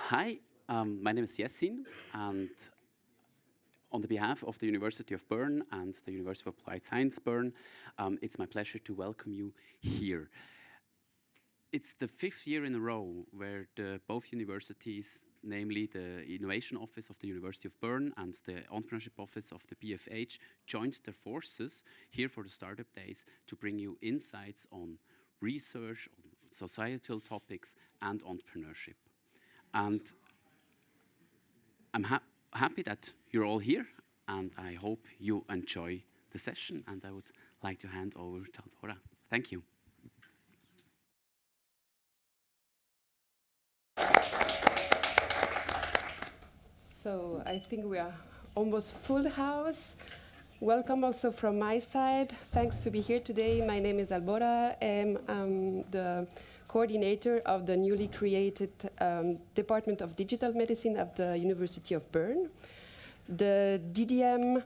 Hi, my name is Yassin, and on the behalf of the University of Bern and the University of Applied Science Bern, it's my pleasure to welcome you here. It's the 5th year in a row where both universities, namely the Innovation Office of the University of Bern and the Entrepreneurship Office of the BFH, joined their forces here for the Startup Days to bring you insights on research, on societal topics, and entrepreneurship. And I'm happy that you're all here, and I hope you enjoy the session. And I would like to hand over to Dora. Thank you. So I think we are almost full house. Welcome also from my side. Thanks to be here today. My name is Albora, and I'm the coordinator of the newly created Department of Digital Medicine at the University of Bern. The DDM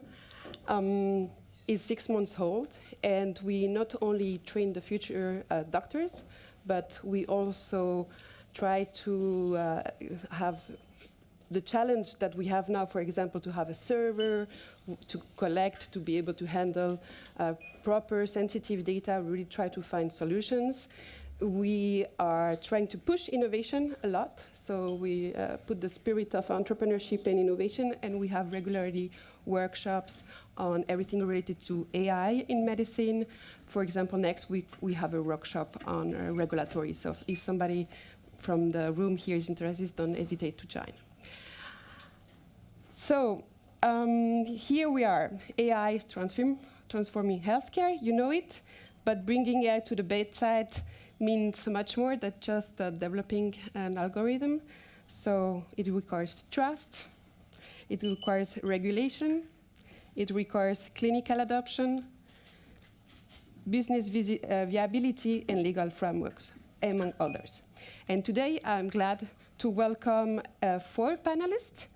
is 6 months old, and we not only train the future doctors, but we also try to have the challenge that we have now, for example, to have a server, to collect, to be able to handle proper sensitive data, really try to find solutions. We are trying to push innovation a lot, so we put the spirit of entrepreneurship and innovation, and we have regularly workshops on everything related to AI in medicine. For example, next week we have a workshop on regulatory, so if somebody from the room here is interested, don't hesitate to join. So here we are, AI is transforming healthcare, you know it, but bringing AI to the bedside means much more than just developing an algorithm. So it requires trust, it requires regulation, it requires clinical adoption, business viability, and legal frameworks, among others. And today I'm glad to welcome 4 panelists,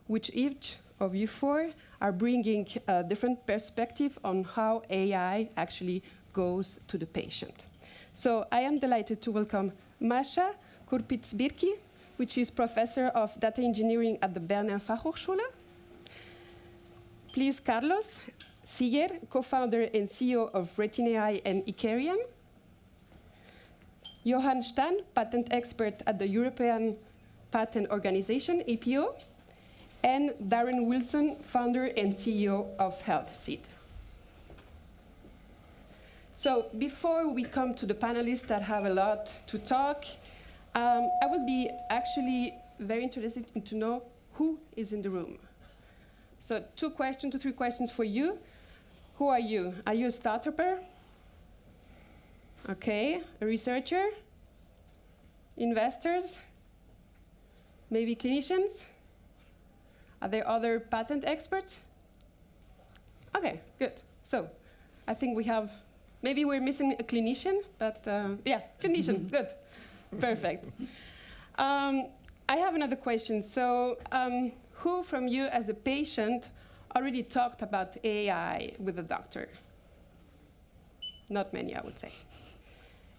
which each of you 4 are bringing a different perspective on how AI actually goes to the patient. So I am delighted to welcome Masha Kurpitz-Birki, which is professor of data engineering at the Berner Fachhochschule. Please, Carlos Siller, co-founder and CEO of RetinAI and Icarian. Johan Stan, patent expert at the European Patent Organization, EPO. And Darren Wilson, founder and CEO of HealthSeed. So before we come to the panelists that have a lot to talk, I would be actually very interested to know who is in the room. So 2 to 3 questions for you. Who are you? Are you a startuper? Okay, a researcher? Investors? Maybe clinicians? Are there other patent experts? Okay, good. So I think we have, maybe we're missing a clinician, but yeah, clinician, good, perfect. I have another question. So who from you as a patient already talked about AI with a doctor? Not many, I would say.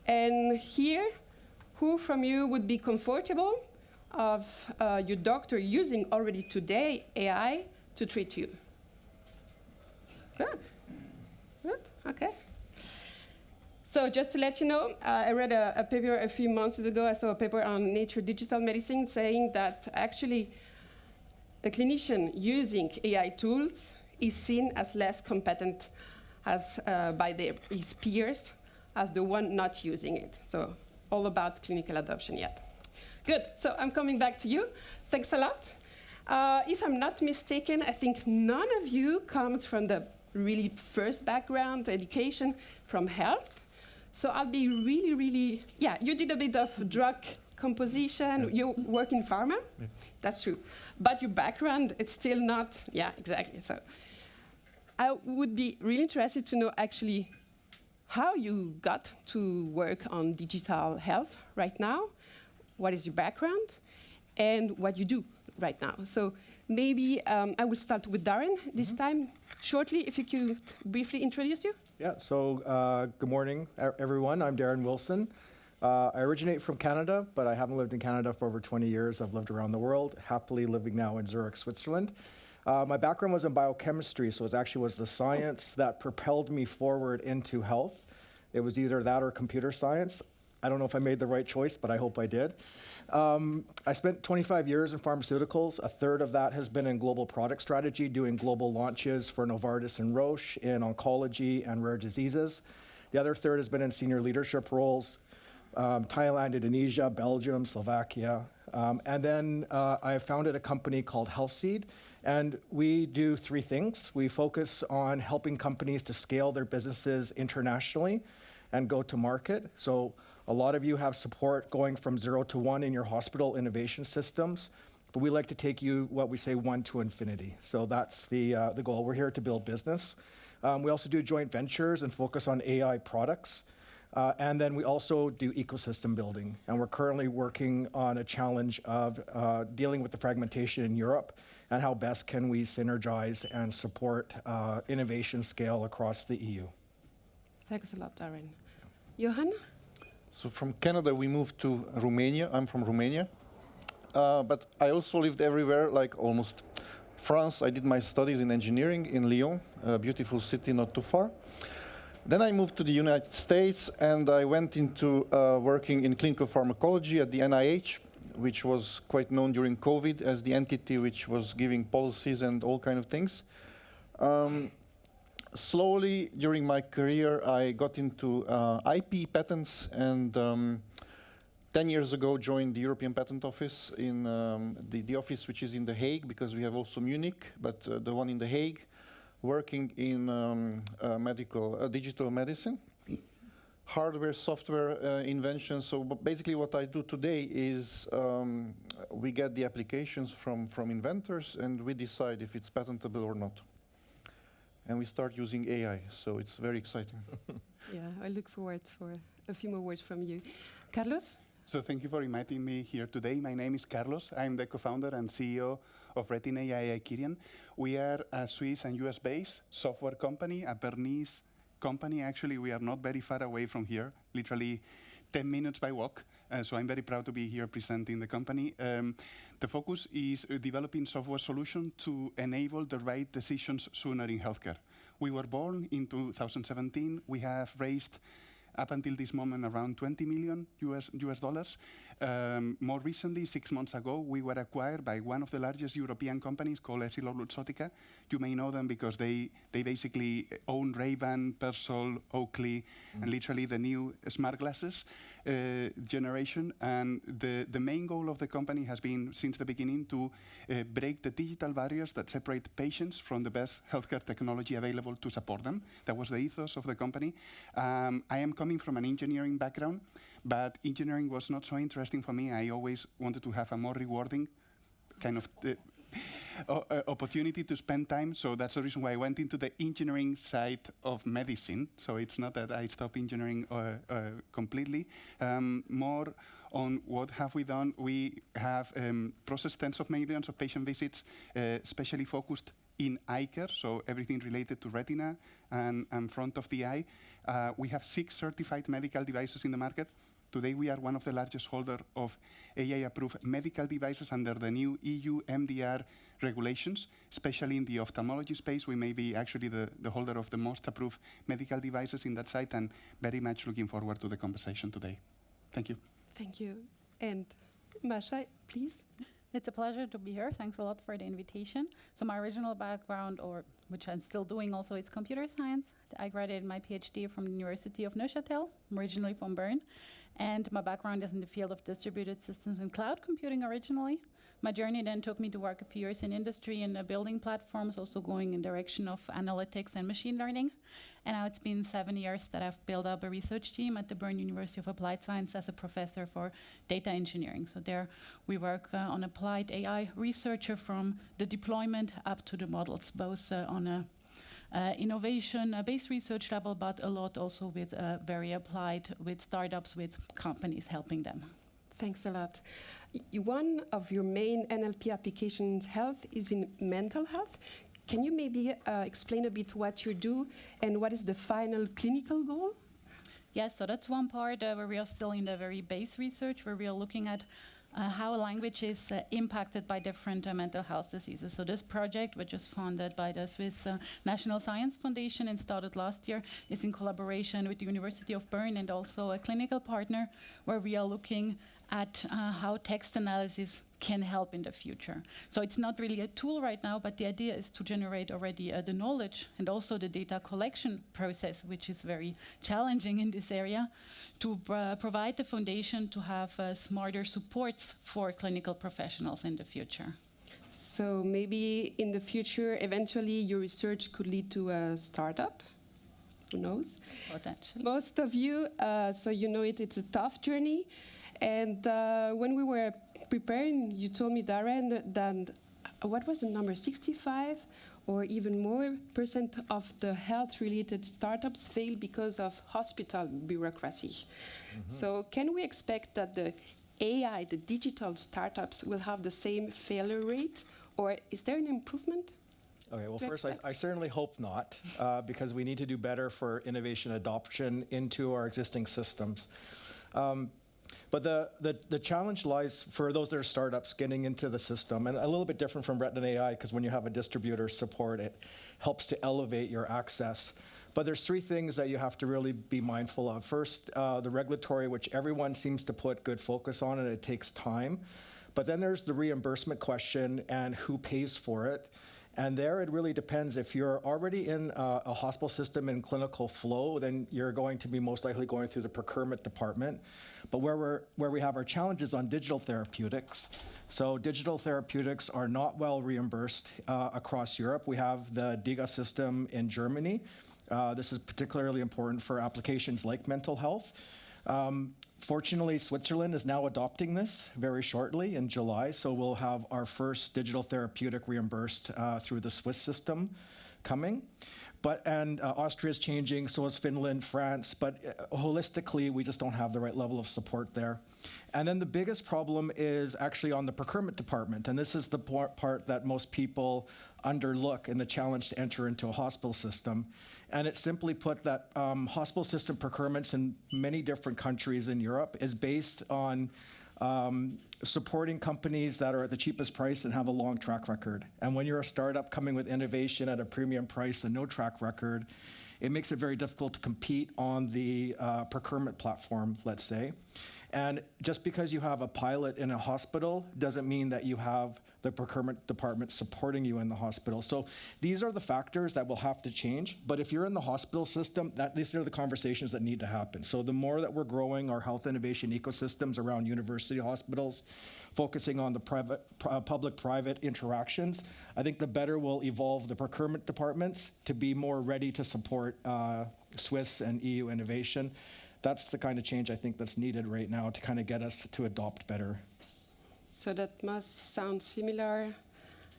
And here, who from you would be comfortable of your doctor using already today AI to treat you? Good, good, okay. So just to let you know, I read a paper a few months ago. I saw a paper on Nature Digital Medicine saying that actually a clinician using AI tools is seen as less competent as by his peers as the one not using it. So all about clinical adoption yet. Good, so I'm coming back to you. Thanks a lot. If I'm not mistaken, I think none of you comes from the really first background, education from health. So I'll be really, yeah, you did a bit of drug composition, yeah. You work in pharma, yeah. That's true. But your background, it's still not, yeah, exactly. So I would be really interested to know actually how you got to work on digital health right now. What is your background, and what you do right now. So maybe I will start with Darren this time. Shortly, if you could briefly introduce you. Yeah, so good morning, everyone. I'm Darren Wilson. I originate from Canada, but I haven't lived in Canada for over 20 years. I've lived around the world, happily living now in Zurich, Switzerland. My background was in biochemistry, so it actually was the science that propelled me forward into health. It was either that or computer science. I don't know if I made the right choice, but I hope I did. I spent 25 years in pharmaceuticals. A third of that has been in global product strategy, doing global launches for Novartis and Roche in oncology and rare diseases. The other third has been in senior leadership roles, Thailand, Indonesia, Belgium, Slovakia. And then I founded a company called HealthSeed, and we do three things. We focus on helping companies to scale their businesses internationally and go to market. So a lot of you have support going from 0 to 1 in your hospital innovation systems, but we like to take you, what we say, 1 to infinity. So that's the goal. We're here to build business. We also do joint ventures and focus on AI products. And then we also do ecosystem building. And we're currently working on a challenge of dealing with the fragmentation in Europe and how best can we synergize and support innovation scale across the EU. Thanks a lot, Darren. Johan? So from Canada, we moved to Romania. I'm from Romania. But I also lived everywhere, like almost France. I did my studies in engineering in Lyon, a beautiful city not too far. Then I moved to the United States, and I went into working in clinical pharmacology at the NIH, which was quite known during COVID as the entity which was giving policies and all kind of things. Slowly, during my career, I got into IP patents, and 10 years ago joined the European Patent Office in the office which is in The Hague, because we have also Munich, but the one in The Hague, working in digital medicine, hardware, software invention. So basically what I do today is we get the applications from inventors, and we decide if it's patentable or not. And we start using AI, so it's very exciting. Yeah, I look forward for a few more words from you. Carlos? So thank you for inviting me here today. My name is Carlos. I'm the co-founder and CEO of Retina AI Kirian. We are a Swiss and US-based software company, a Bernese company. Actually, we are not very far away from here, literally 10 minutes by walk. So I'm very proud to be here presenting the company. The focus is developing software solutions to enable the right decisions sooner in healthcare. We were born in 2017. We have raised up until this moment around $20 million US dollars. More recently, 6 months ago, we were acquired by one of the largest European companies called EssilorLuxottica. You may know them because they basically own Ray-Ban, Persol, Oakley, and literally the new smart glasses generation. And the main goal of the company has been, since the beginning, to break the digital barriers that separate patients from the best healthcare technology available to support them. That was the ethos of the company. I am coming from an engineering background, but engineering was not so interesting for me. I always wanted to have a more rewarding kind of opportunity to spend time. So that's the reason why I went into the engineering side of medicine. So it's not that I stopped engineering completely. More on what have we done. We have processed tens of millions of patient visits, especially focused in eye care, so everything related to retina and front of the eye. We have 6 certified medical devices in the market. Today we are one of the largest holders of AI-approved medical devices under the new EU MDR regulations, especially in the ophthalmology space. We may be actually the holder of the most approved medical devices in that site, and very much looking forward to the conversation today. Thank you. Thank you. And Masha, please. It's a pleasure to be here. Thanks a lot for the invitation. So my original background, or which I'm still doing also, is computer science. I graduated my PhD from the University of Neuchâtel. I'm originally from Bern. And my background is in the field of distributed systems and cloud computing originally. My journey then took me to work a few years in industry and building platforms, also going in the direction of analytics and machine learning. And now it's been 7 years that I've built up a research team at the Bern University of Applied Science as a professor for data engineering. So there we work on applied AI researcher from the deployment up to the models, both on a innovation-based research level, but a lot also with very applied, with startups, with companies helping them. Thanks a lot. One of your main NLP applications, health, is in mental health. Can you maybe explain a bit what you do and what is the final clinical goal? Yes, so that's one part where we are still in the very base research, where we are looking at how language is impacted by different mental health diseases. So this project, which is funded by the Swiss National Science Foundation and started last year, is in collaboration with the University of Bern and also a clinical partner, where we are looking at how text analysis can help in the future. So it's not really a tool right now, but the idea is to generate already the knowledge and also the data collection process, which is very challenging in this area, to provide the foundation to have smarter supports for clinical professionals in the future. So maybe in the future, eventually your research could lead to a startup. Who knows? Potentially. Most of you, so you know it's a tough journey. And when we were preparing, you told me, Darren, that what was the number, 65 or even more % of the health-related startups fail because of hospital bureaucracy. Mm-hmm. So can we expect that the AI, the digital startups, will have the same failure rate, or is there an improvement? Okay, well, first, I certainly hope not, because we need to do better for innovation adoption into our existing systems. But the challenge lies for those that are startups getting into the system, and a little bit different from Retina AI, because when you have a distributor support, it helps to elevate your access. But there's three things that you have to really be mindful of. First, the regulatory, which everyone seems to put good focus on, and it takes time. But then there's the reimbursement question and who pays for it. And there it really depends. If you're already in a hospital system in clinical flow, then you're going to be most likely going through the procurement department. But where we have our challenges on digital therapeutics, so digital therapeutics are not well reimbursed across Europe. We have the DiGA system in Germany. This is particularly important for applications like mental health. Fortunately, Switzerland is now adopting this very shortly in July, so we'll have our first digital therapeutic reimbursed through the Swiss system coming. And Austria is changing, so is Finland, France, but holistically, we just don't have the right level of support there. And then the biggest problem is actually on the procurement department, and this is the part that most people underlook in the challenge to enter into a hospital system. And it's simply put that hospital system procurements in many different countries in Europe is based on supporting companies that are at the cheapest price and have a long track record. And when you're a startup coming with innovation at a premium price and no track record, it makes it very difficult to compete on the procurement platform, let's say. And just because you have a pilot in a hospital doesn't mean that you have the procurement department supporting you in the hospital. So these are the factors that will have to change. But if you're in the hospital system, these are the conversations that need to happen. So the more that we're growing our health innovation ecosystems around university hospitals, focusing on the public-private interactions, I think the better we'll evolve the procurement departments to be more ready to support Swiss and EU innovation. That's the kind of change I think that's needed right now to kind of get us to adopt better. So that must sound similar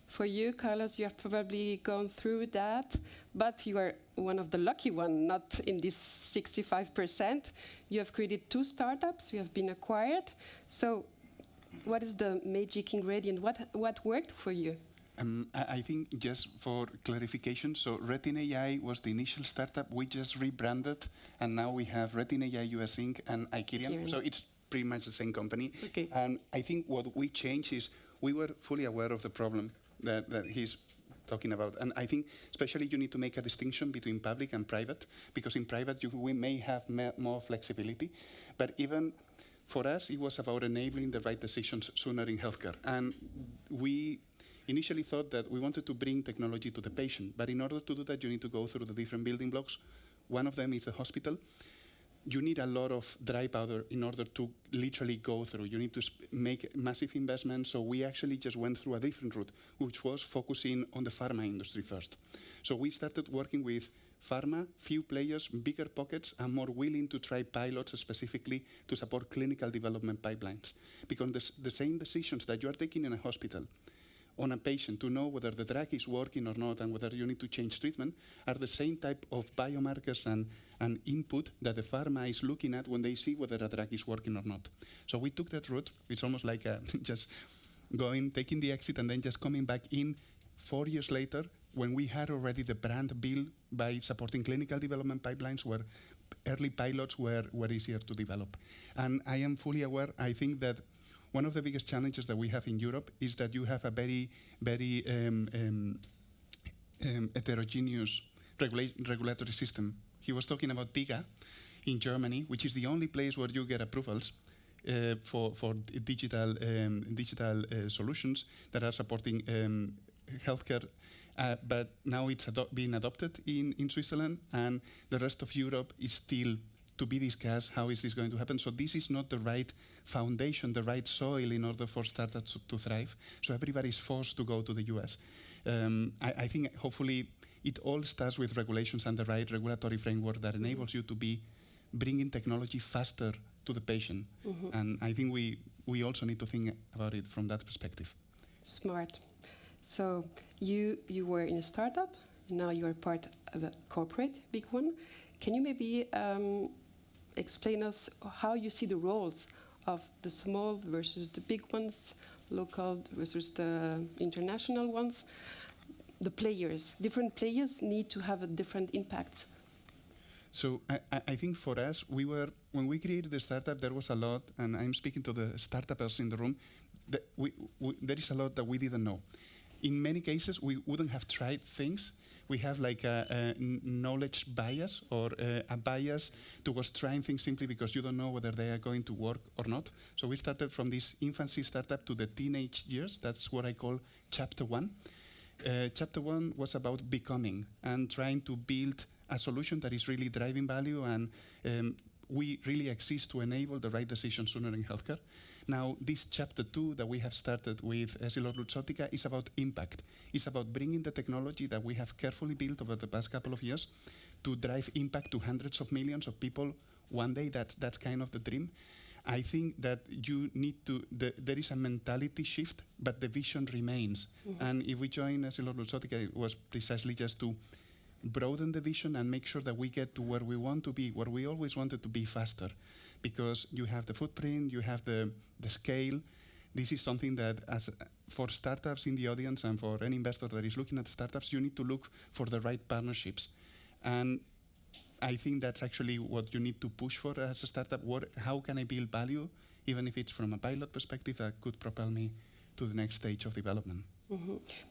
for you, Carlos. You have probably gone through that, but you are one of the lucky ones, not in this 65%. You have created 2 startups, you have been acquired. So what is the magic ingredient? What worked for you? I think just for clarification, so Retina AI was the initial startup. We just rebranded, and now we have Retina AI US Inc. and Ikirian. So it's pretty much the same company. Okay. And I think what we changed is we were fully aware of the problem that he's talking about. And I think especially you need to make a distinction between public and private, because in private we may have more flexibility. But even for us, it was about enabling the right decisions sooner in healthcare. And we initially thought that we wanted to bring technology to the patient, but in order to do that, you need to go through the different building blocks. One of them is the hospital. You need a lot of dry powder in order to literally go through. You need to make massive investments, so we actually just went through a different route, which was focusing on the pharma industry first. So we started working with pharma, few players, bigger pockets, and more willing to try pilots specifically to support clinical development pipelines. Because the same decisions that you are taking in a hospital on a patient to know whether the drug is working or not and whether you need to change treatment are the same type of biomarkers and input that the pharma is looking at when they see whether a drug is working or not. So we took that route. It's almost like just taking the exit and then just coming back in 4 years later when we had already the brand built by supporting clinical development pipelines where early pilots were easier to develop. And I am fully aware, I think that one of the biggest challenges that we have in Europe is that you have a very, very heterogeneous regulatory system. He was talking about DIGA in Germany, which is the only place where you get approvals for digital solutions that are supporting healthcare. But now it's being adopted in Switzerland, and the rest of Europe is still to be discussed. How is this going to happen? So this is not the right foundation, the right soil in order for startups to thrive. So everybody is forced to go to the US. I think hopefully it all starts with regulations and the right regulatory framework that enables you to be bringing technology faster to the patient. And I think we also need to think about it from that perspective. Smart. So you were in a startup, now you are part of a corporate big one. Can you maybe explain us how you see the roles of the small versus the big ones, local versus the international ones? The players, different players need to have a different impact. So I think for us, when we created the startup, there was a lot, and I'm speaking to the startuppers in the room, that there is a lot that we didn't know. In many cases, we wouldn't have tried things. We have like a knowledge bias or a bias towards trying things simply because you don't know whether they are going to work or not. So we started from this infancy startup to the teenage years. That's what I call chapter 1. Chapter 1 was about becoming and trying to build a solution that is really driving value, and we really exist to enable the right decisions sooner in healthcare. Now, this chapter 2 that we have started with EssilorLuxottica is about impact. It's about bringing the technology that we have carefully built over the past couple of years to drive impact to hundreds of millions of people one day. That's kind of the dream. I think that you need to, there is a mentality shift, but the vision remains. And if we join EssilorLuxottica, it was precisely just to broaden the vision and make sure that we get to where we want to be, where we always wanted to be faster. Because you have the footprint, you have the scale. This is something that, for startups in the audience and for any investor that is looking at startups, you need to look for the right partnerships. And I think that's actually what you need to push for as a startup. How can I build value, even if it's from a pilot perspective, that could propel me to the next stage of development.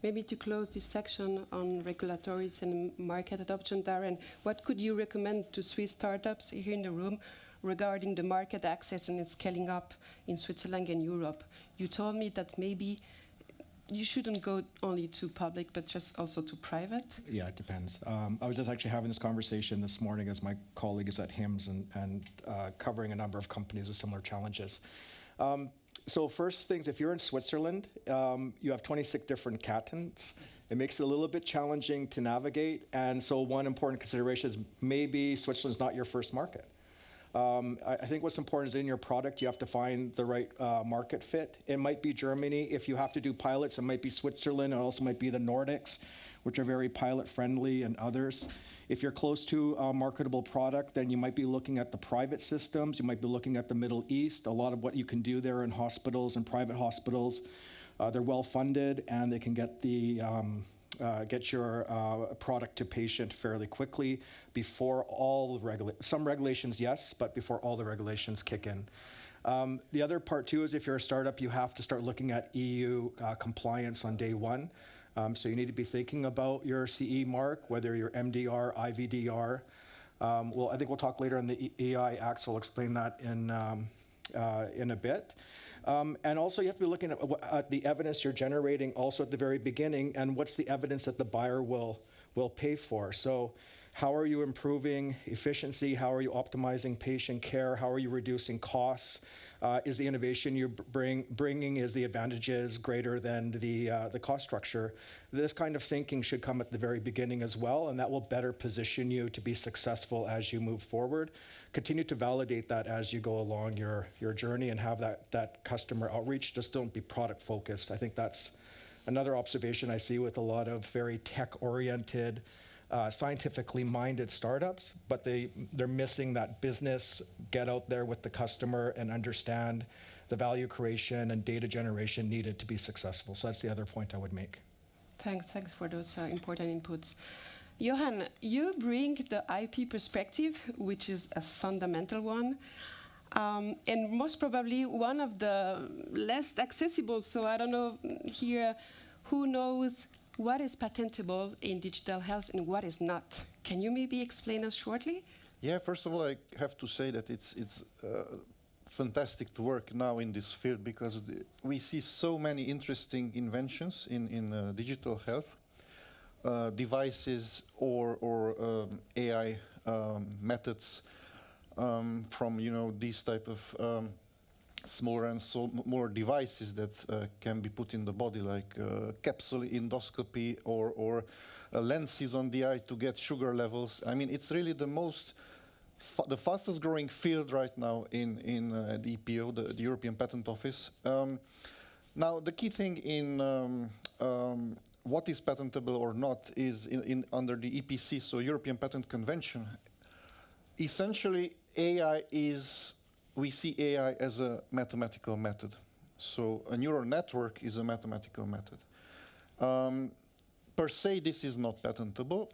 Maybe to close this section on regulatories and market adoption, Darren, what could you recommend to Swiss startups here in the room regarding the market access and its scaling up in Switzerland and Europe? You told me that maybe you shouldn't go only to public, but just also to private. Yeah, it depends. I was just actually having this conversation this morning as my colleague is at HIMSS and covering a number of companies with similar challenges. So first things, if you're in Switzerland, you have 26 different cantons. It makes it a little bit challenging to navigate. And so one important consideration is maybe Switzerland's not your first market. I think what's important is in your product, you have to find the right market fit. It might be Germany. If you have to do pilots, it might be Switzerland. It also might be the Nordics, which are very pilot friendly, and others. If you're close to a marketable product, then you might be looking at the private systems. You might be looking at the Middle East. A lot of what you can do there in hospitals and private hospitals, they're well funded, and they can get the get your product to patient fairly quickly before all the some regulations, yes, but before all the regulations kick in. The other part too is if you're a startup, you have to start looking at EU compliance on day one. So you need to be thinking about your CE mark, whether you're MDR, IVDR. I think we'll talk later on the EI Act, so I'll explain that in a bit. And also you have to be looking at the evidence you're generating also at the very beginning, and what's the evidence that the buyer will pay for. So how are you improving efficiency? How are you optimizing patient care? How are you reducing costs? Is the innovation you're bringing, is the advantages greater than the cost structure? This kind of thinking should come at the very beginning as well, and that will better position you to be successful as you move forward. Continue to validate that as you go along your journey and have that customer outreach. Just don't be product focused. I think that's another observation I see with a lot of very tech-oriented, scientifically minded startups, but they're missing that business, get out there with the customer and understand the value creation and data generation needed to be successful. So that's the other point I would make. Thanks for those important inputs. Johan, you bring the IP perspective, which is a fundamental one, and most probably one of the less accessible. So I don't know here who knows what is patentable in digital health and what is not. Can you maybe explain us shortly? Yeah, first of all, I have to say that it's fantastic to work now in this field because we see so many interesting inventions in digital health. Devices or AI methods from these type of smaller and more devices that can be put in the body, like capsule endoscopy or lenses on the eye to get sugar levels. I mean, it's really the fastest growing field right now in the EPO, the European Patent Office. Now, the key thing in what is patentable or not is under the EPC, so European Patent Convention. Essentially, we see AI as a mathematical method. So a neural network is a mathematical method. Per se, this is not patentable.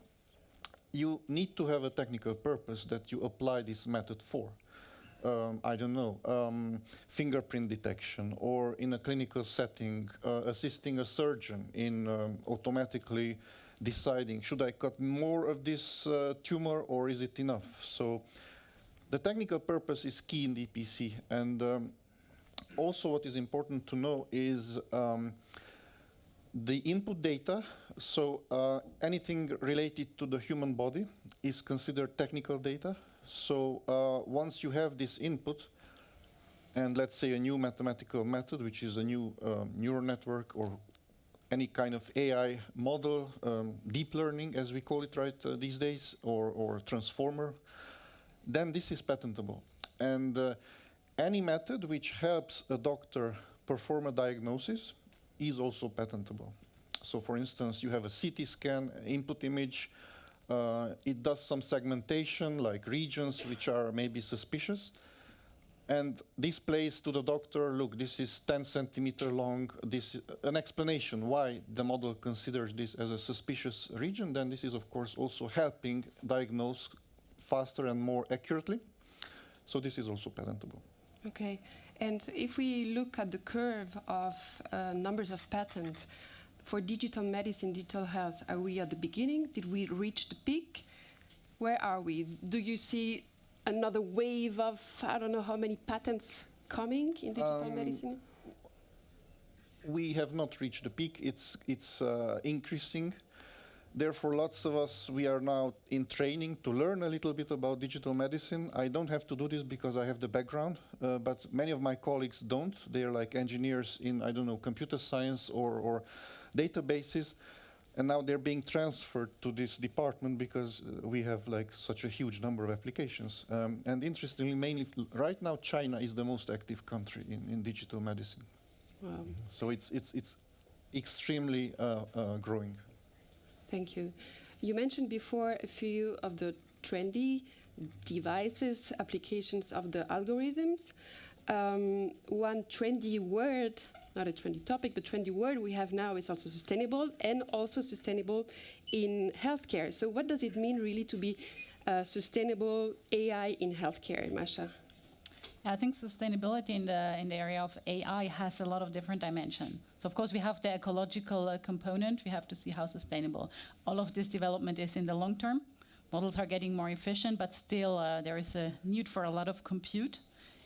You need to have a technical purpose that you apply this method for. I don't know, fingerprint detection, or in a clinical setting, assisting a surgeon in automatically deciding, should I cut more of this tumor or is it enough? So the technical purpose is key in the EPC. And also what is important to know is the input data. So anything related to the human body is considered technical data. So once you have this input, and let's say a new mathematical method, which is a new neural network or any kind of AI model, deep learning as we call it these days, or transformer, then this is patentable. And any method which helps a doctor perform a diagnosis is also patentable. So for instance, you have a CT scan, input image, it does some segmentation, like regions which are maybe suspicious, and displays to the doctor, look, this is 10 centimeter long, this an explanation why the model considers this as a suspicious region. Then this is, of course, also helping diagnose faster and more accurately. So this is also patentable. Okay, and if we look at the curve of numbers of patents, for digital medicine, digital health, are we at the beginning? Did we reach the peak? Where are we? Do you see another wave of, I don't know how many patents coming in digital medicine? We have not reached the peak. It's increasing. Therefore, lots of us, we are now in training to learn a little bit about digital medicine. I don't have to do this because I have the background, but many of my colleagues don't. They're like engineers in, I don't know, computer science or databases, and now they're being transferred to this department because we have like such a huge number of applications. And interestingly, mainly right now, China is the most active country in digital medicine. Wow. So it's extremely growing. Thank you. You mentioned before a few of the trendy devices, applications of the algorithms. One trendy word, not a trendy topic, but trendy word we have now is also sustainable, and also sustainable in healthcare. So what does it mean really to be sustainable AI in healthcare, Masha? I think sustainability in the area of AI has a lot of different dimensions. So of course we have the ecological component. We have to see how sustainable all of this development is in the long term. Models are getting more efficient, but still there is a need for a lot of compute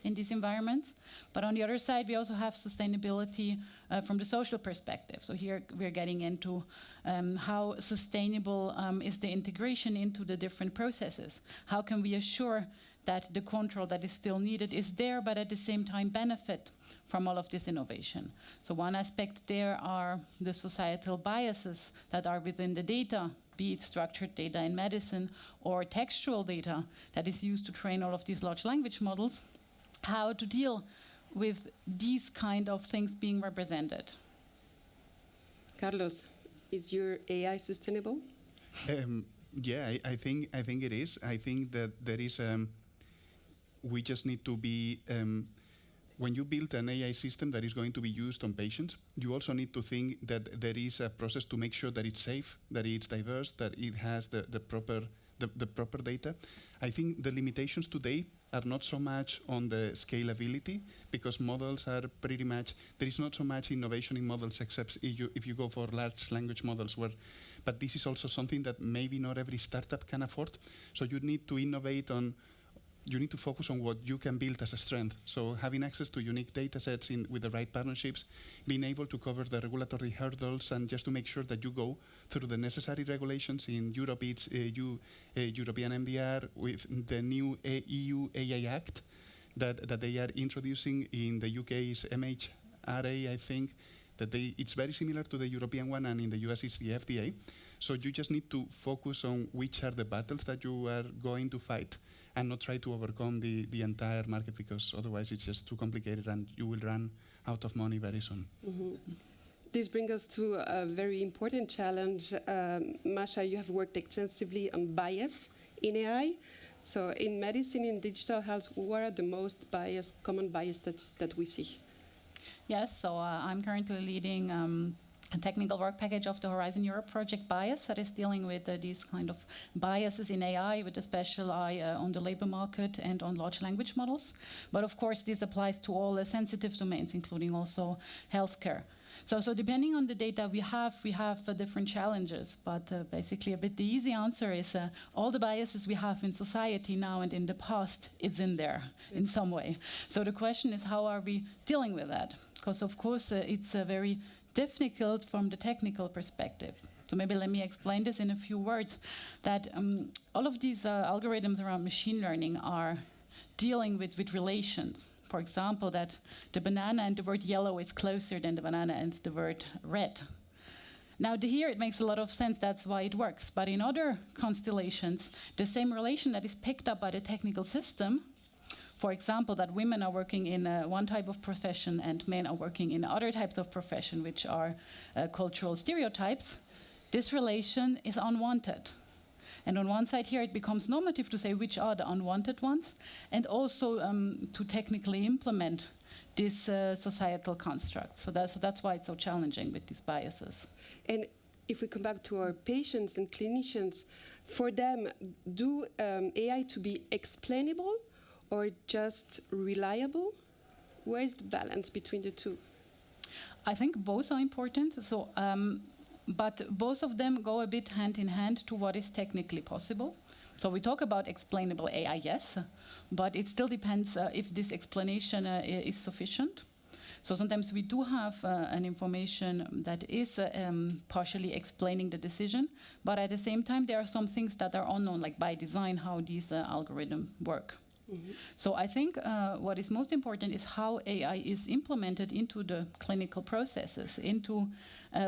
in these environments. But on the other side, we also have sustainability from the social perspective. So here we're getting into how sustainable is the integration into the different processes. How can we assure that the control that is still needed is there, but at the same time benefit from all of this innovation? So one aspect there are the societal biases that are within the data, be it structured data in medicine or textual data that is used to train all of these large language models. How to deal with these kind of things being represented. Carlos, is your AI sustainable? Yeah, I think it is. I think that there is we just need to be when you build an AI system that is going to be used on patients, you also need to think that there is a process to make sure that it's safe, that it's diverse, that it has the proper data. I think the limitations today are not so much on the scalability, because models are pretty much, there is not so much innovation in models except if you go for large language models, but this is also something that maybe not every startup can afford. So you need to innovate on, you need to focus on what you can build as a strength. So having access to unique data sets with the right partnerships, being able to cover the regulatory hurdles, and just to make sure that you go through the necessary regulations. In Europe, it's European MDR with the new EU AI Act that they are introducing. In the UK is MHRA, I think, it's very similar to the European one, and in the US it's the FDA. So you just need to focus on which are the battles that you are going to fight, and not try to overcome the entire market, because otherwise it's just too complicated and you will run out of money very soon. Mm-hmm. This brings us to a very important challenge. Masha, you have worked extensively on bias in AI. So in medicine, in digital health, what are the most common bias that we see? Yes, so I'm currently leading a technical work package of the Horizon Europe project BIAS that is dealing with these kind of biases in AI, with a special eye on the labor market and on large language models. But of course, this applies to all the sensitive domains, including also healthcare. So depending on the data we have different challenges. But basically, a bit the easy answer is all the biases we have in society now and in the past, it's in there in some way. So the question is, how are we dealing with that? Because of course, it's very difficult from the technical perspective. So maybe let me explain this in a few words, that all of these algorithms around machine learning are dealing with relations. For example, that the banana and the word yellow is closer than the banana and the word red. Now here it makes a lot of sense, that's why it works. But in other constellations, the same relation that is picked up by the technical system, for example, that women are working in one type of profession and men are working in other types of profession, which are cultural stereotypes, this relation is unwanted. And on one side here, it becomes normative to say which are the unwanted ones, and also to technically implement these societal constructs. So that's why it's so challenging with these biases. And if we come back to our patients and clinicians, for them, do AI to be explainable or just reliable? Where is the balance between the two? I think both are important. So, but both of them go a bit hand in hand to what is technically possible. So we talk about explainable AI, yes, but it still depends if this explanation is sufficient. So sometimes we do have an information that is partially explaining the decision, but at the same time there are some things that are unknown, like by design, how these algorithms work. Mm-hmm. So I think what is most important is how AI is implemented into the clinical processes, into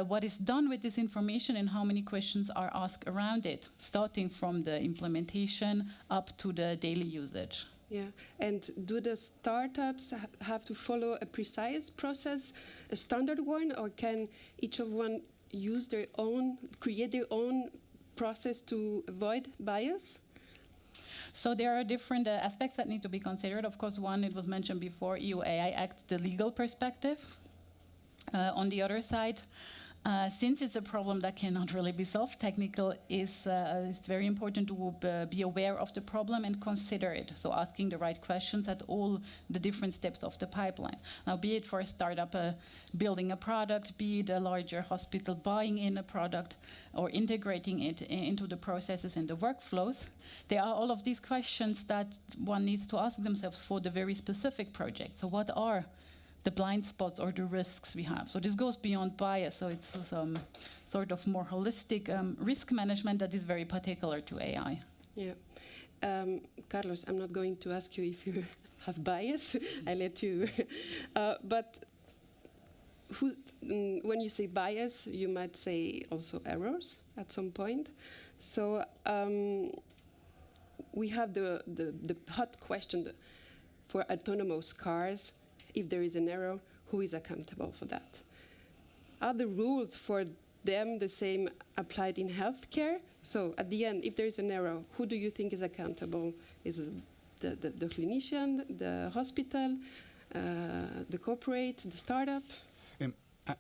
what is done with this information and how many questions are asked around it, starting from the implementation up to the daily usage. Yeah, and do the startups have to follow a precise process, a standard one, or can each of one use their own, create their own process to avoid bias? So there are different aspects that need to be considered. Of course, one, it was mentioned before, EU AI Act, the legal perspective. On the other side, since it's a problem that cannot really be solved, technical it's very important to be aware of the problem and consider it. So asking the right questions at all the different steps of the pipeline. Now, be it for a startup building a product, be it a larger hospital buying in a product or integrating it into the processes and the workflows, there are all of these questions that one needs to ask themselves for the very specific project. So what are the blind spots or the risks we have? So this goes beyond bias, so it's some sort of more holistic risk management that is very particular to AI. Yeah. Carlos, I'm not going to ask you if you have bias. I let you. But when you say bias, you might say also errors at some point. So we have the hot question for autonomous cars. If there is an error, who is accountable for that? Are the rules for them the same applied in healthcare? So at the end, if there is an error, who do you think is accountable? Is it the clinician, the hospital? the corporate, the startup?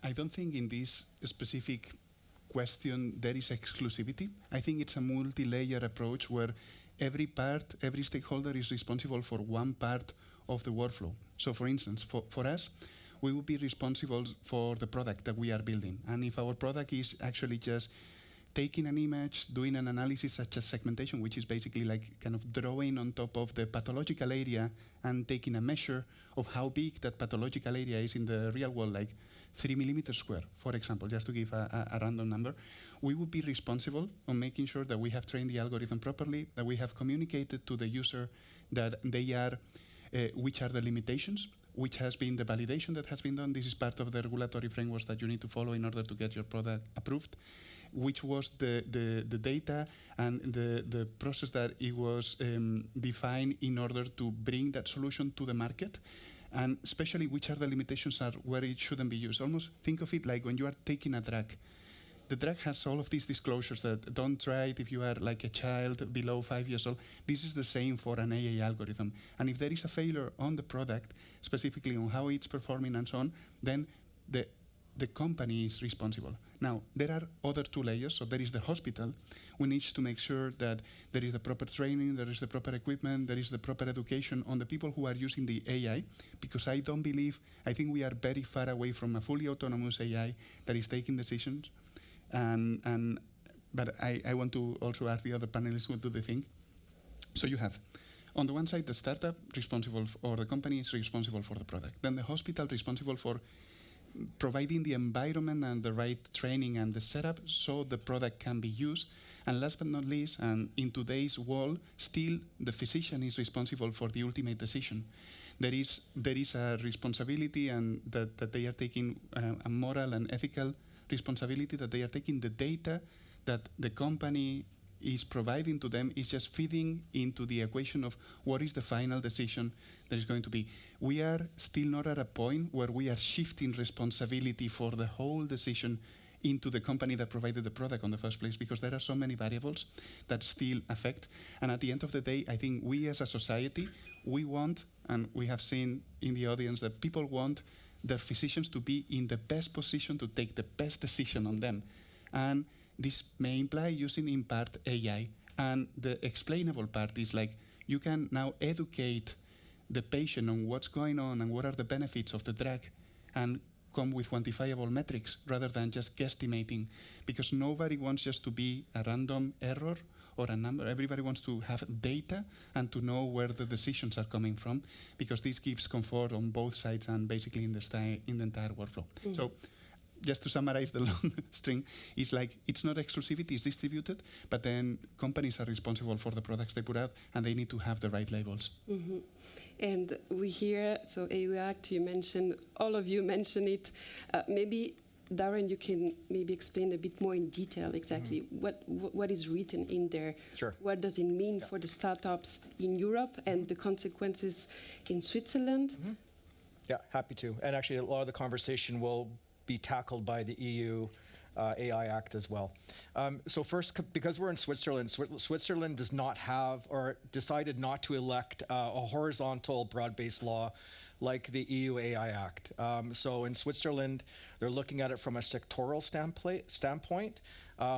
I don't think in this specific question there is exclusivity. I think it's a multi-layer approach where every stakeholder is responsible for one part of the workflow. So for instance, for us, we will be responsible for the product that we are building. And if our product is actually just taking an image, doing an analysis such as segmentation, which is basically like kind of drawing on top of the pathological area and taking a measure of how big that pathological area is in the real world, like 3 millimeters square, for example, just to give a random number, we would be responsible on making sure that we have trained the algorithm properly, that we have communicated to the user that they are, which are the limitations, which has been the validation that has been done. This is part of the regulatory frameworks that you need to follow in order to get your product approved, which was the data and the process that it was defined in order to bring that solution to the market, and especially which are the limitations are where it shouldn't be used. Almost think of it like when you are taking a drug. The drug has all of these disclosures that don't try it if you are like a child below 5 years old. This is the same for an AI algorithm. And if there is a failure on the product, specifically on how it's performing and so on, then the company is responsible. Now, there are other two layers. So there is the hospital. We need to make sure that there is the proper training, there is the proper equipment, there is the proper education on the people who are using the AI, because I think we are very far away from a fully autonomous AI that is taking decisions. But I want to also ask the other panelists what do they think. So you have, on the one side, the startup responsible, or the company is responsible for the product. Then the hospital responsible for providing the environment and the right training and the setup so the product can be used. And last but not least, and in today's world, still the physician is responsible for the ultimate decision. There is a responsibility, and that they are taking a moral and ethical responsibility, that they are taking the data that the company is providing to them is just feeding into the equation of what is the final decision that is going to be. We are still not at a point where we are shifting responsibility for the whole decision into the company that provided the product in the first place, because there are so many variables that still affect. And at the end of the day, I think we as a society, we want, and we have seen in the audience that people want their physicians to be in the best position to take the best decision on them. And this may imply using in part AI. And the explainable part is like you can now educate the patient on what's going on and what are the benefits of the drug, and come with quantifiable metrics rather than just guesstimating, because nobody wants just to be a random error or a number. Everybody wants to have data and to know where the decisions are coming from, because this gives comfort on both sides and basically in the entire workflow. Mm-hmm. So just to summarize the long string, it's like it's not exclusivity, it's distributed, but then companies are responsible for the products they put out, and they need to have the right labels. Mm-hmm. And we hear, so EU Act, you mentioned, all of you mentioned it. Maybe, Darren, you can maybe explain a bit more in detail exactly what is written in there. Sure. What does it mean for the startups in Europe and the consequences in Switzerland? Mm-hmm. Yeah, happy to. And actually, a lot of the conversation will be tackled by the EU AI Act as well. So first, because we're in Switzerland, Switzerland does not have, or decided not to elect a horizontal broad-based law like the EU AI Act. So in Switzerland, they're looking at it from a sectoral standpoint.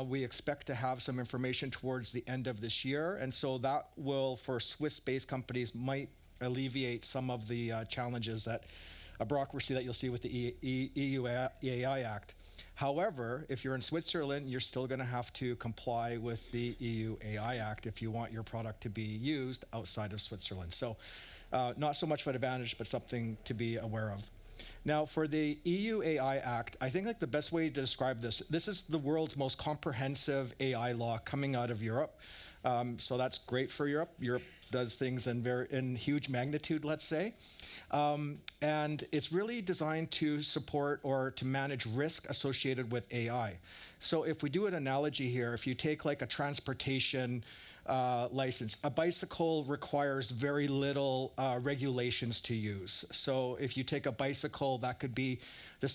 We expect to have some information towards the end of this year, and so that will, for Swiss-based companies, might alleviate some of the challenges that a bureaucracy that you'll see with the EU AI Act. However, if you're in Switzerland, you're still going to have to comply with the EU AI Act if you want your product to be used outside of Switzerland. So not so much of an advantage, but something to be aware of. Now, for the EU AI Act, I think like the best way to describe this is the world's most comprehensive AI law coming out of Europe. So that's great for Europe. Europe does things in huge magnitude, let's say. And it's really designed to support or to manage risk associated with AI. So if we do an analogy here, if you take like a transportation license, a bicycle requires very little regulations to use. So if you take a bicycle, that could be the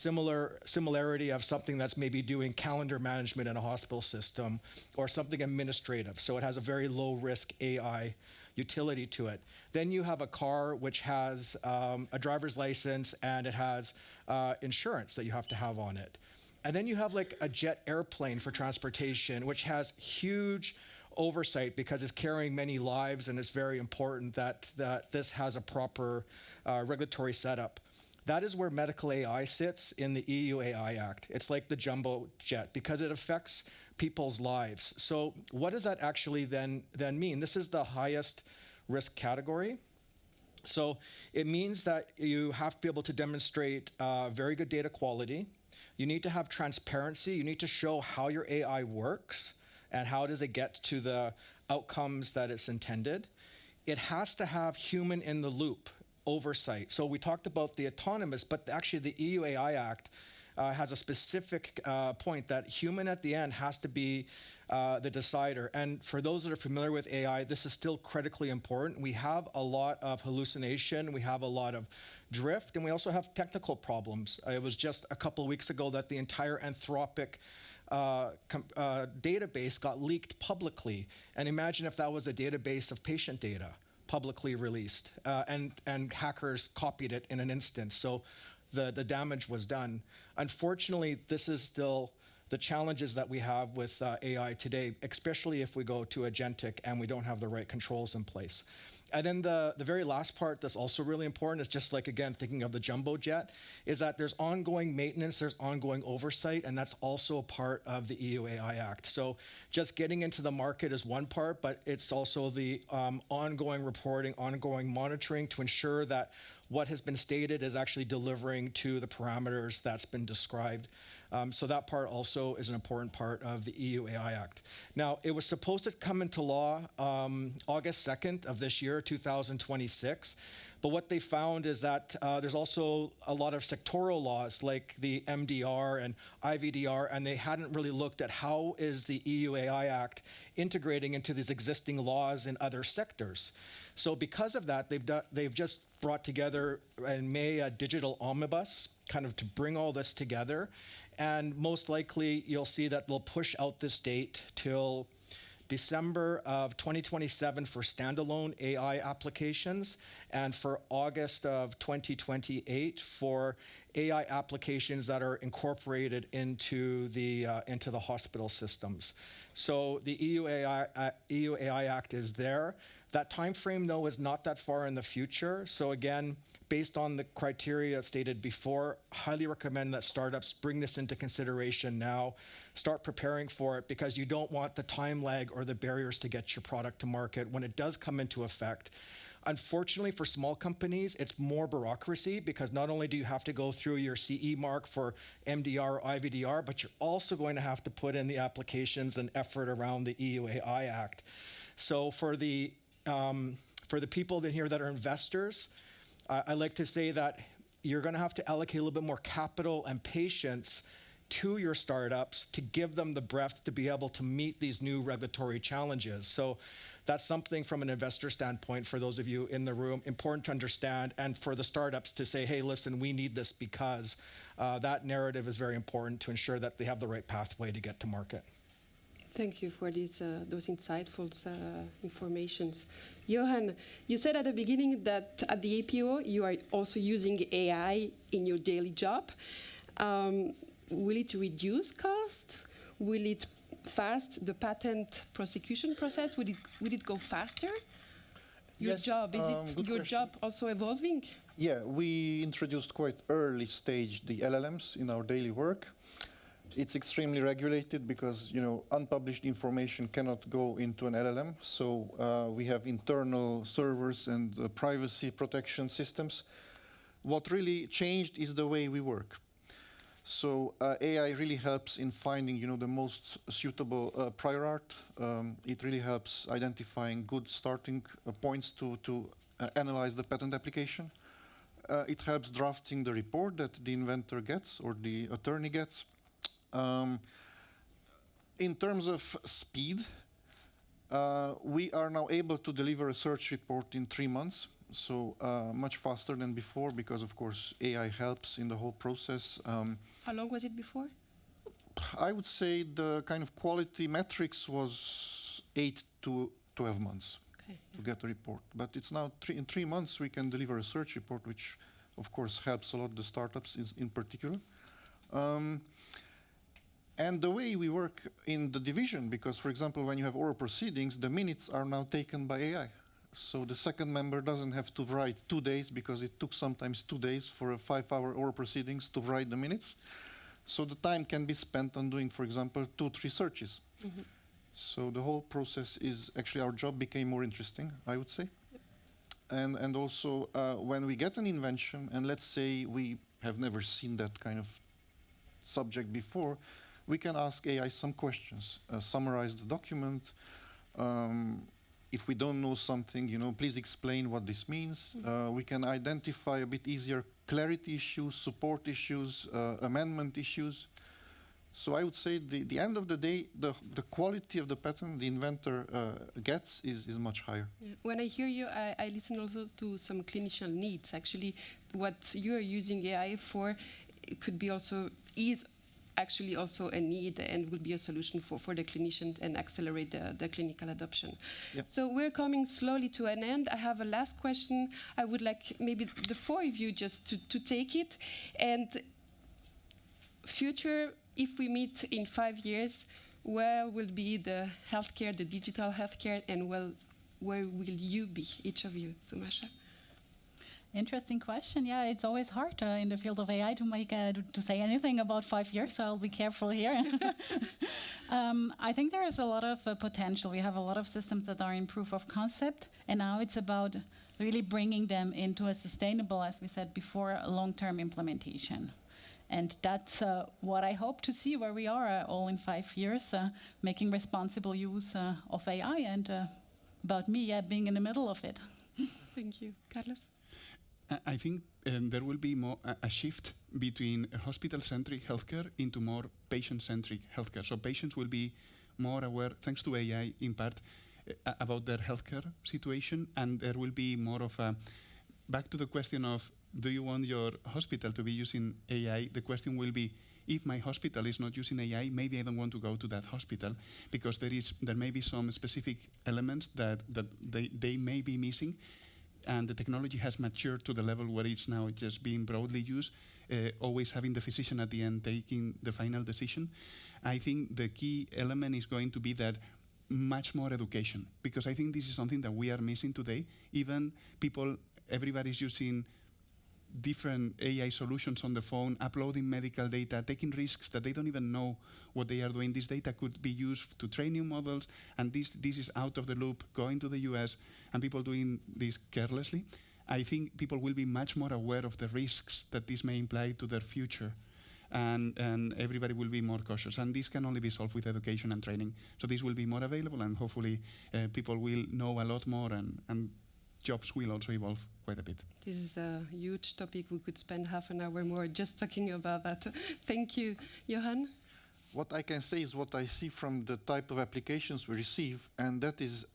similarity of something that's maybe doing calendar management in a hospital system or something administrative. So it has a very low risk AI utility to it. Then you have a car which has a driver's license and it has insurance that you have to have on it. And then you have like a jet airplane for transportation, which has huge oversight because it's carrying many lives, and it's very important that this has a proper regulatory setup. That is where medical AI sits in the EU AI Act. It's like the jumbo jet because it affects people's lives. So what does that actually then mean? This is the highest risk category. So it means that you have to be able to demonstrate very good data quality. You need to have transparency. You need to show how your AI works and how does it get to the outcomes that it's intended. It has to have human in the loop oversight. So we talked about the autonomous, but actually the EU AI Act has a specific point that human at the end has to be the decider. And for those that are familiar with AI, this is still critically important. We have a lot of hallucination, we have a lot of drift, and we also have technical problems. It was just a couple of weeks ago that the entire Anthropic database got leaked publicly. And imagine if that was a database of patient data publicly released, and hackers copied it in an instant. So the damage was done. Unfortunately, this is still the challenges that we have with AI today, especially if we go to agentic and we don't have the right controls in place. And then the very last part that's also really important is just like, again, thinking of the jumbo jet, is that there's ongoing maintenance, there's ongoing oversight, and that's also a part of the EU AI Act. So just getting into the market is one part, but it's also the ongoing reporting, ongoing monitoring to ensure that what has been stated is actually delivering to the parameters that's been described. So that part also is an important part of the EU AI Act. Now, it was supposed to come into law August 2nd of this year, 2026. But what they found is that there's also a lot of sectoral laws like the MDR and IVDR, and they hadn't really looked at how is the EU AI Act integrating into these existing laws in other sectors. So because of that, they've just brought together in May a digital omnibus, kind of to bring all this together. And most likely, you'll see that they'll push out this date till December of 2027 for standalone AI applications, and for August of 2028 for AI applications that are incorporated into the hospital systems. So the EU AI Act is there. That time frame, though, is not that far in the future. So again, based on the criteria stated before, highly recommend that startups bring this into consideration now, start preparing for it, because you don't want the time lag or the barriers to get your product to market when it does come into effect. Unfortunately, for small companies, it's more bureaucracy, because not only do you have to go through your CE mark for MDR or IVDR, but you're also going to have to put in the applications and effort around the EU AI Act. So for the people in here that are investors, I like to say that you're going to have to allocate a little bit more capital and patience to your startups to give them the breadth to be able to meet these new regulatory challenges. So that's something from an investor standpoint, for those of you in the room, important to understand, and for the startups to say, hey, listen, we need this, because that narrative is very important to ensure that they have the right pathway to get to market. Thank you for those insightful informations. Johan, you said at the beginning that at the APO you are also using AI in your daily job. Will it reduce cost? Will it fast the patent prosecution process? Will it go faster? Your Yes, job, is it good your question. job also evolving? Yeah, we introduced quite early stage the LLMs in our daily work. It's extremely regulated because, unpublished information cannot go into an LLM. So we have internal servers and privacy protection systems. What really changed is the way we work. So AI really helps in finding, the most suitable prior art. It really helps identifying good starting points to analyze the patent application. It helps drafting the report that the inventor gets or the attorney gets. In terms of speed, we are now able to deliver a search report in 3 months, so much faster than before, because of course AI helps in the whole process. How long was it before? I would say the kind of quality metrics was 8 to 12 months. Okay. to get a report. But it's now in 3 months we can deliver a search report, which of course helps a lot the startups in particular. And the way we work in the division, because for example, when you have oral proceedings, the minutes are now taken by AI. So the second member doesn't have to write 2 days, because it took sometimes 2 days for a 5-hour oral proceedings to write the minutes. So the time can be spent on doing, for example, 2-3 searches. So the whole process is actually, our job became more interesting, I would say. And also when we get an invention, and let's say we have never seen that kind of subject before, we can ask AI some questions, summarize the document. If we don't know something, please explain what this means. We can identify a bit easier clarity issues, support issues, amendment issues. So I would say the end of the day, the quality of the patent the inventor gets is much higher. Yeah. When I hear you, I listen also to some clinician needs. Actually, what you are using AI for, it could be also actually also a need and will be a solution for the clinician and accelerate the clinical adoption. Yep. So we're coming slowly to an end. I have a last question. I would like maybe the 4 of you just to take it. And future, if we meet in 5 years, where will be the healthcare, the digital healthcare, and where will you be, each of you? So Masha? Interesting question. Yeah, it's always hard in the field of AI to make to say anything about 5 years, so I'll be careful here. I think there is a lot of potential. We have a lot of systems that are in proof of concept, and now it's about really bringing them into a sustainable, as we said before, long-term implementation. And that's what I hope to see where we are all in 5 years, making responsible use of AI, and about me being in the middle of it. Thank you. Carlos? I think there will be more a shift between hospital-centric healthcare into more patient-centric healthcare. So patients will be more aware, thanks to AI in part, about their healthcare situation, and there will be more of a, back to the question of, do you want your hospital to be using AI? The question will be, if my hospital is not using AI, maybe I don't want to go to that hospital, because there may be some specific elements that they may be missing, and the technology has matured to the level where it's now just being broadly used, always having the physician at the end taking the final decision. I think the key element is going to be that much more education, because I think this is something that we are missing today. Even everybody's using different AI solutions on the phone, uploading medical data, taking risks that they don't even know what they are doing. This data could be used to train new models, and this is out of the loop, going to the US, and people doing this carelessly. I think people will be much more aware of the risks that this may imply to their future, and everybody will be more cautious. And this can only be solved with education and training. So this will be more available, and hopefully people will know a lot more, and jobs will also evolve quite a bit. This is a huge topic. We could spend half an hour more just talking about that. Thank you. Johan? What I can say is what I see from the type of applications we receive, and that is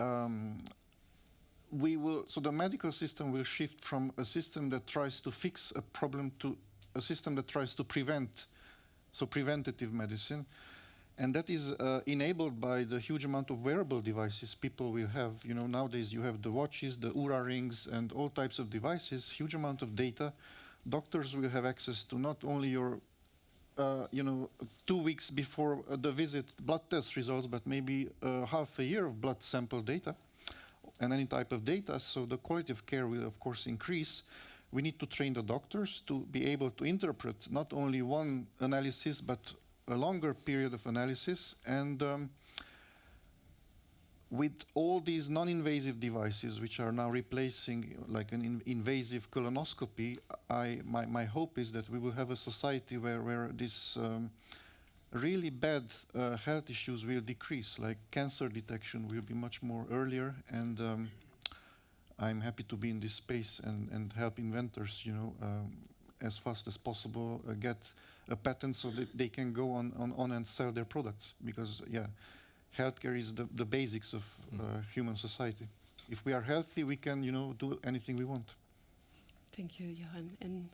so the medical system will shift from a system that tries to fix a problem to a system that tries to prevent, so preventative medicine. And that is enabled by the huge amount of wearable devices people will have. Nowadays you have the watches, the Oura rings, and all types of devices, huge amount of data. Doctors will have access to not only your, 2 weeks before the visit blood test results, but maybe half a year of blood sample data and any type of data. So the quality of care will, of course, increase. We need to train the doctors to be able to interpret not only one analysis, but a longer period of analysis. And with all these non-invasive devices, which are now replacing like an invasive colonoscopy, my hope is that we will have a society where this really bad health issues will decrease, like cancer detection will be much more earlier. And I'm happy to be in this space and help inventors, as fast as possible get a patent so that they can go on and sell their products. Because, healthcare is the basics of human society. If we are healthy, we can, do anything we want. Thank you, Johan. And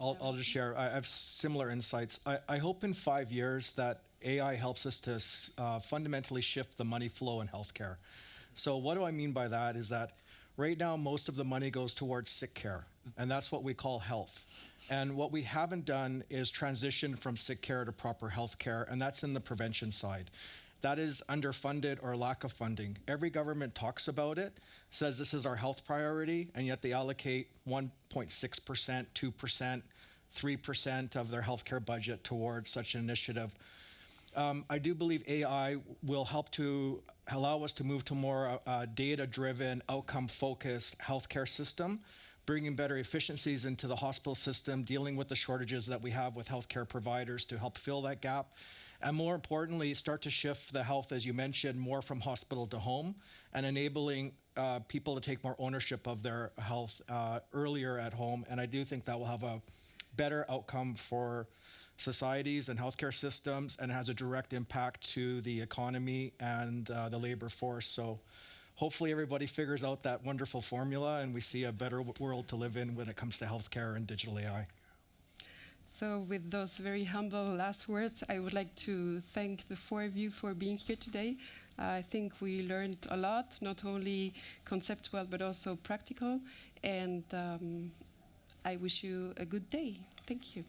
I'll just share. I have similar insights. I hope in 5 years that AI helps us to fundamentally shift the money flow in healthcare. So what do I mean by that is that right now most of the money goes towards sick care, and that's what we call health. And what we haven't done is transition from sick care to proper health care, and that's in the prevention side. That is underfunded or lack of funding. Every government talks about it, says this is our health priority, and yet they allocate 1.6%, 2%, 3% of their healthcare budget towards such an initiative. I do believe AI will help to allow us to move to more data-driven, outcome-focused healthcare system, bringing better efficiencies into the hospital system, dealing with the shortages that we have with healthcare providers to help fill that gap. And more importantly, start to shift the health, as you mentioned, more from hospital to home and enabling people to take more ownership of their health earlier at home. And I do think that will have a better outcome for societies and healthcare systems and has a direct impact to the economy and the labor force. So hopefully everybody figures out that wonderful formula and we see a better world to live in when it comes to healthcare and digital AI. So with those very humble last words, I would like to thank the four of you for being here today. I think we learned a lot, not only conceptual, but also practical. And I wish you a good day. Thank you.